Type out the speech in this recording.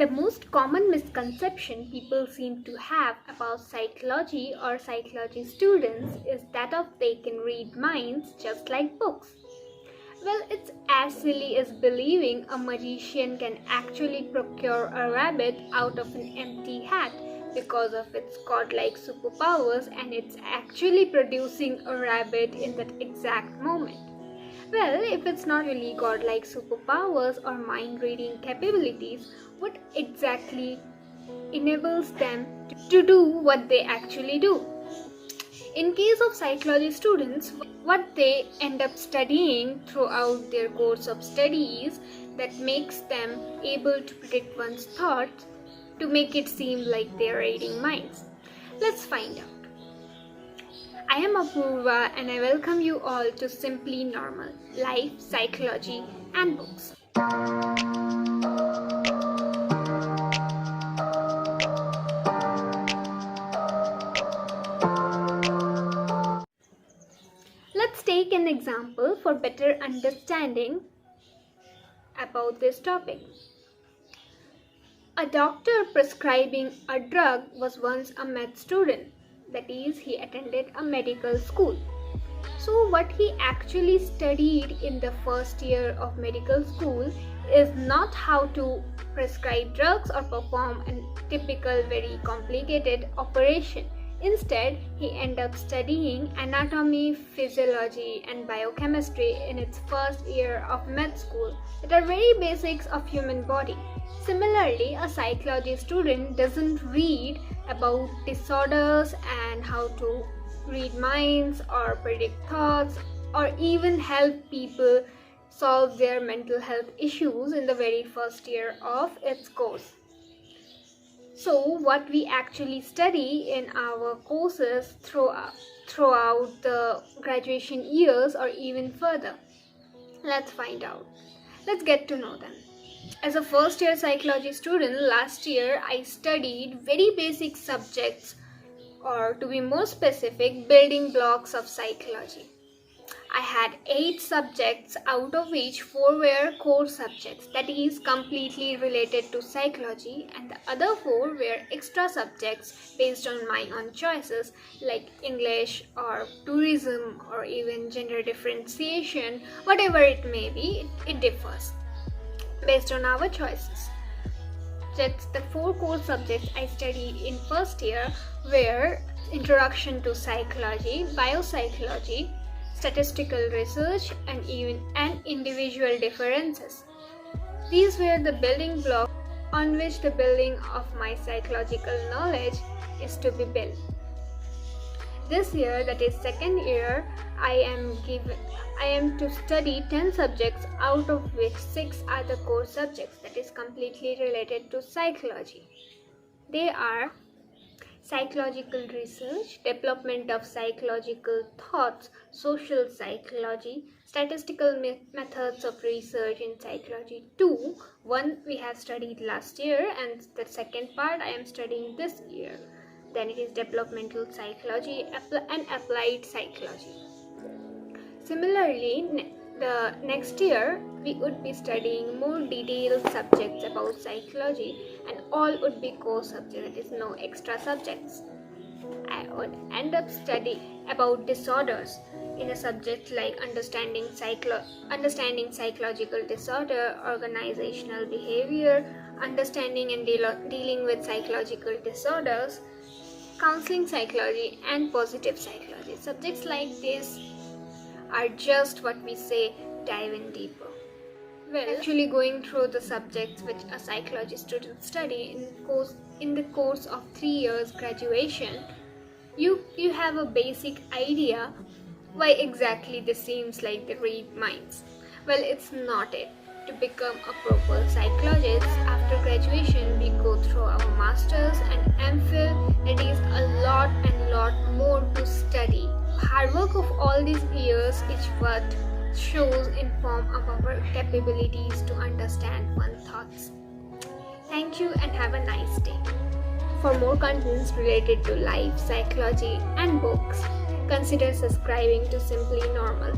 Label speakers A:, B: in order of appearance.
A: The most common misconception people seem to have about psychology or psychology students is that of they can read minds just like books. Well, it's as silly as believing a magician can actually procure a rabbit out of an empty hat because of its godlike superpowers and it's actually producing a rabbit in that exact moment. Well, if it's not really godlike superpowers or mind-reading capabilities, what exactly enables them to do what they actually do? In case of psychology students, what they end up studying throughout their course of studies that makes them able to predict one's thoughts to make it seem like they're reading minds. Let's find out. I am Apurva and I welcome you all to Simply Normal, Life, Psychology and Books. Let's take an example for better understanding about this topic. A doctor prescribing a drug was once a med student. That is, he attended a medical school. So what he actually studied in the first year of medical school is not how to prescribe drugs or perform a typical very complicated operation. Instead, he ended up studying anatomy, physiology and biochemistry in its first year of med school that are very basics of human body. Similarly, a psychology student doesn't read about disorders and how to read minds or predict thoughts or even help people solve their mental health issues in the very first year of its course. So what we actually study in our courses throughout the graduation years or even further. Let's find out. Let's get to know them. As a first year psychology student, last year I studied very basic subjects, or to be more specific, building blocks of psychology. I had 8 subjects, out of which 4 were core subjects, that is completely related to psychology, and the other 4 were extra subjects based on my own choices like English or tourism or even gender differentiation. Whatever it may be, it differs based on our choices. Just the 4 core subjects I studied in first year were Introduction to Psychology, Biopsychology, Statistical Research and individual differences. These were the building blocks on which the building of my psychological knowledge is to be built. This year, that is second year, I am to study 10 subjects, out of which 6 are the core subjects that is completely related to psychology. They are Psychological Research, Development of Psychological Thoughts, Social Psychology, Statistical Methods of Research in Psychology 2. One we have studied last year and the second part I am studying this year. Then it is Developmental Psychology and Applied Psychology. Similarly, the next year we would be studying more detailed subjects about psychology and all would be core subjects, that is no extra subjects. I would end up studying about disorders in a subject like understanding psychological disorder, organizational behavior, understanding and dealing with psychological disorders, counseling psychology and positive psychology. Subjects like this are just what we say dive in deeper. Well, actually going through the subjects which a psychology student study in the course of 3 years graduation, you have a basic idea why exactly this seems like they read minds. Well, it's not it. To become a proper psychologist after graduation, we go through our masters and MPhil. It is a lot more to study. Hard work of all these years is what shows in form of our capabilities to understand one's thoughts. Thank you and have a nice day. For more contents related to life, psychology and books, consider subscribing to Simply Normal.